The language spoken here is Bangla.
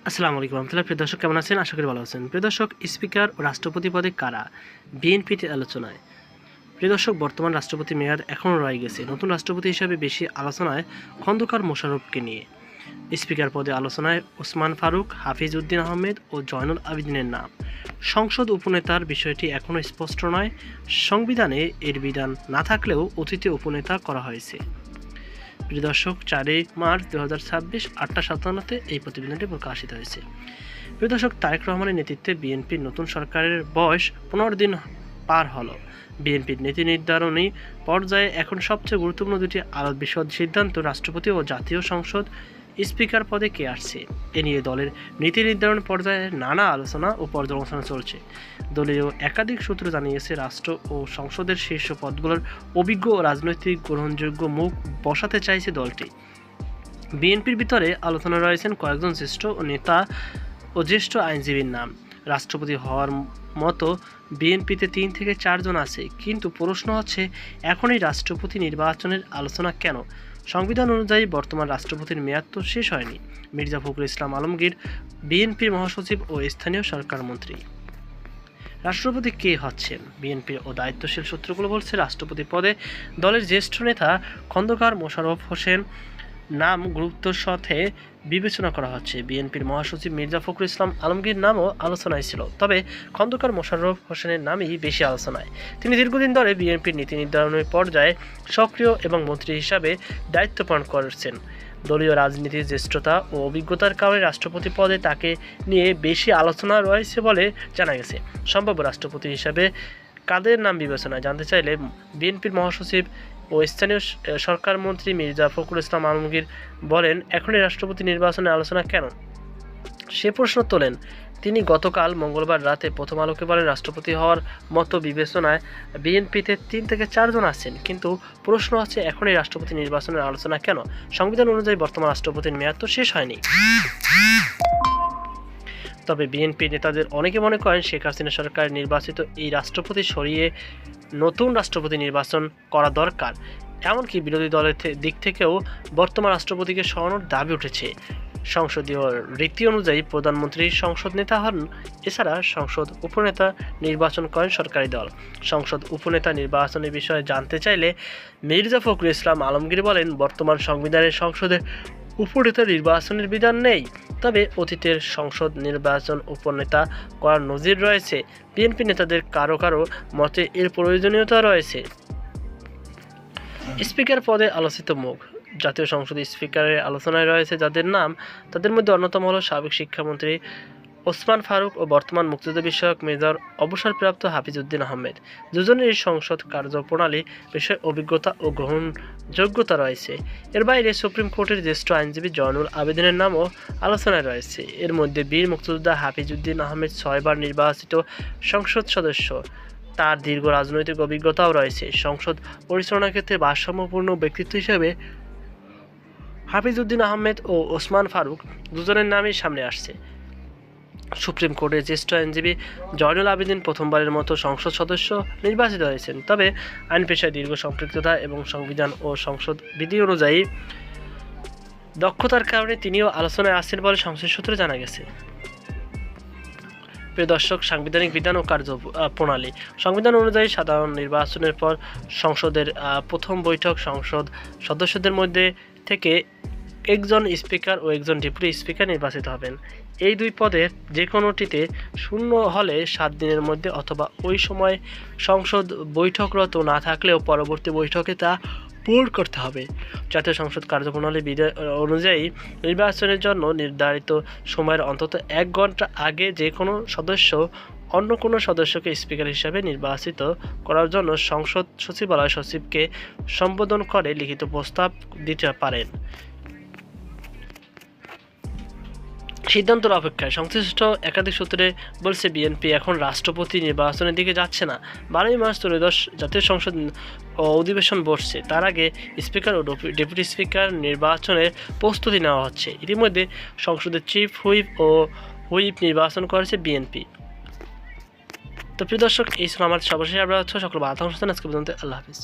আসসালামু আলাইকুম রহমতুল্লাহ। প্রিয় দর্শক, কেমন আছেন? আশা করি ভালো আছেন। প্রিয় দর্শক, স্পিকার ও রাষ্ট্রপতি পদে কারা? বিএনপিতে আলোচনায়। প্রিয় দর্শক, বর্তমান রাষ্ট্রপতি মেয়াদ এখনও রয়ে গেছে। নতুন রাষ্ট্রপতি হিসাবে বেশি আলোচনায় খন্দকার মোশাররফকে নিয়ে। স্পিকার পদে আলোচনায় ওসমান ফারুক, হাফিজ উদ্দিন আহমেদ ও জয়নুল আবেদিনের নাম। সংসদ উপনেতার বিষয়টি এখনও স্পষ্ট নয়। সংবিধানে এর বিধান না থাকলেও অতীতে উপনেতা করা হয়েছে। প্রিয় দর্শক, 4 মার্চ 2026 8:57 এই প্রতিবেদনটি প্রকাশিত হয়েছে। প্রিয় দর্শক, তারেক রহমানের নেতৃত্বে বিএনপির নতুন সরকারের বয়স 15 দিন পার হলো। বিএনপির নীতি নির্ধারণী পর্যায়ে এখন সবচেয়ে গুরুত্বপূর্ণ দুটি বিশদ সিদ্ধান্ত: রাষ্ট্রপতি ও জাতীয় সংসদ স্পিকার পদে কে আসছে। এ নিয়ে দলের নীতি নির্ধারণ পর্যায়ে নানা আলোচনা ও পর্যালোচনা চলছে। দলীয় একাধিক সূত্র জানিয়েছে, রাষ্ট্র ও সংসদের শীর্ষ পদগুলোর অভিজ্ঞ ও রাজনৈতিক গ্রহণযোগ্য মুখ বসাতে চাইছে দলটি। বিএনপির ভিতরে আলোচনা রয়েছেন কয়েকজন জ্যেষ্ঠ নেতা ও জ্যেষ্ঠ আইনজীবীর নাম। রাষ্ট্রপতি হওয়ার মতো বিএনপিতে 3 থেকে 4 জন আছে, কিন্তু প্রশ্ন হচ্ছে এখনই রাষ্ট্রপতি নির্বাচনের আলোচনা কেন? সংবিধান অনুযায়ী বর্তমান রাষ্ট্রপতির মেয়াদ তো শেষ হয়নি। মির্জা ফখরুল ইসলাম আলমগীর বিএনপির মহাসচিব ও স্থানীয় সরকার মন্ত্রী। রাষ্ট্রপতি কে হচ্ছেন? বিএনপির ও দায়িত্বশীল সূত্রগুলো বলছে, রাষ্ট্রপতি পদে দলের জ্যেষ্ঠ নেতা খন্দকার মোশাররফ হোসেন নাম গুরুত্বের সাথে বিবেচনা করা হচ্ছে। বিএনপির মহাসচিব মির্জা ফখরুল ইসলাম আলমগীর নামও আলোচনায় ছিল, তবে খন্দকার মোশাররফ হোসেনের নামই বেশি আলোচনায়। তিনি দীর্ঘদিন ধরে বিএনপির নীতি নির্ধারণের পর্যায়ে সক্রিয় এবং মন্ত্রী হিসাবে দায়িত্ব পালন করছেন। দলীয় রাজনীতির জ্যেষ্ঠতা ও অভিজ্ঞতার কারণে রাষ্ট্রপতি পদে তাকে নিয়ে বেশি আলোচনা রয়েছে বলে জানা গেছে। সম্ভাব্য রাষ্ট্রপতি হিসাবে কাদের নাম বিবেচনায় জানতে চাইলে বিএনপির মহাসচিব ও স্থানীয় সরকার মন্ত্রী মির্জা ফখরুল ইসলাম আলমগীর বলেন, এখনই রাষ্ট্রপতি নির্বাচনের আলোচনা কেন? সে প্রশ্ন তোলেন তিনি। গতকাল মঙ্গলবার রাতে প্রথম আলোকে বলেন, রাষ্ট্রপতি হওয়ার মতো বিবেচনায় বিএনপিতে 3 থেকে 4 জন আছেন, কিন্তু প্রশ্ন হচ্ছে এখনই রাষ্ট্রপতি নির্বাচনের আলোচনা কেন? সংবিধান অনুযায়ী বর্তমান রাষ্ট্রপতির মেয়াদ তো শেষ হয়নি। তবে বিএনপি নেতাদের অনেকে মনে করেন, শেখ হাসিনা সরকার নির্বাচিত এই রাষ্ট্রপতি সরিয়ে নতুন রাষ্ট্রপতি নির্বাচন করা দরকার। এমনকি বিরোধী দলের দিক থেকেও বর্তমান রাষ্ট্রপতিকে সরানোর দাবি উঠেছে। সংসদীয় রীতি অনুযায়ী প্রধানমন্ত্রী সংসদ নেতা হন। এছাড়া সংসদ উপনেতা নির্বাচন করেন সরকারি দল। সংসদ উপনেতা নির্বাচনের বিষয়ে জানতে চাইলে মির্জা ফখরুল ইসলাম আলমগীর বলেন, বর্তমান সংবিধানের সংসদে উপনেতা নির্বাচনের বিধান নেই, তবে অতীতের সংসদ নির্বাচন উপনেতা করার নজির রয়েছে। বিএনপি নেতাদের কারো কারো মতে এর প্রয়োজনীয়তা রয়েছে। স্পিকার পদে আলোচিত মুখ। জাতীয় সংসদের স্পিকারের আলোচনায় রয়েছে যাদের নাম, তাদের মধ্যে অন্যতম হল সাবেক শিক্ষামন্ত্রী ওসমান ফারুক ও বর্তমান মুক্তিযুদ্ধ বিষয়ক মেজর অবসরপ্রাপ্ত হাফিজ উদ্দিন আহমেদ। দুজনেরই সংসদ কার্যপ্রণালী বিষয়ে অভিজ্ঞতা ও গ্রহণযোগ্যতা রয়েছে। এর বাইরে সুপ্রিম কোর্টের জ্যেষ্ঠ আইনজীবী জয়নুল আবেদিনের নামও আলোচনায় রয়েছে। এর মধ্যে বীর মুক্তিযোদ্ধা হাফিজ উদ্দিন আহমেদ 6 বার নির্বাচিত সংসদ সদস্য। তার দীর্ঘ রাজনৈতিক অভিজ্ঞতাও রয়েছে। সংসদ পরিচালনার ক্ষেত্রে ভারসাম্যপূর্ণ ব্যক্তিত্ব হিসেবে হাফিজ উদ্দিন আহমেদ ও ওসমান ফারুক দুজনের নামই সামনে আসছে। সুপ্রিম কোর্টের জ্যেষ্ঠ আইনজীবী জয়নুল আবেদিন প্রথমবারের মতো সংসদ সদস্য নির্বাচিত হয়েছেন, তবে আইন পেশায় দীর্ঘ সম্পৃক্ততা এবং সংবিধান ও সংসদ বিধি অনুযায়ী দক্ষতার কারণে তিনিও আলোচনায় আসছেন বলে সংশ্লিষ্ট সূত্রে জানা গেছে। প্রিয় দর্শক, সাংবিধানিক বিধান ও কার্যপ্রণালী। সংবিধান অনুযায়ী সাধারণ নির্বাচনের পর সংসদের প্রথম বৈঠক সংসদ সদস্যদের মধ্যে থেকে একজন স্পিকার ও একজন ডেপুটি স্পিকার নির্বাচিত হবেন। এই 2 পদের যে কোনোটিতে শূন্য হলে 7 দিনের মধ্যে অথবা ওই সময় সংসদ বৈঠকরত না থাকলেও পরবর্তী বৈঠকে তা পূরণ করতে হবে। জাতীয় সংসদ কার্যপ্রণালী অনুযায়ী নির্বাচনের জন্য নির্ধারিত সময়ের অন্তত 1 ঘন্টা আগে যে কোনো সদস্য অন্য কোনো সদস্যকে স্পিকার হিসাবে নির্বাচিত করার জন্য সংসদ সচিবালয় সচিবকে সম্বোধন করে লিখিত প্রস্তাব দিতে পারেন। সিদ্ধান্তের অপেক্ষায়। সংশ্লিষ্ট একাধিক সূত্রে বলছে, বিএনপি এখন রাষ্ট্রপতি নির্বাচনের দিকে যাচ্ছে না। 12 মার্চ ত্রয়োদশ জাতীয় সংসদ অধিবেশন বসছে। তার আগে স্পিকার ও ডেপুটি স্পিকার নির্বাচনের প্রস্তুতি নেওয়া হচ্ছে। ইতিমধ্যে সংসদের চিফ হুইপ ও হুইপ নির্বাচন করেছে বিএনপি। তো প্রিয় দর্শক, এই ছিল আমার সর্বশেষ আপডেট। সকল ভালো থাকুন, আজকে পর্যন্ত আল্লাহ হাফিজ।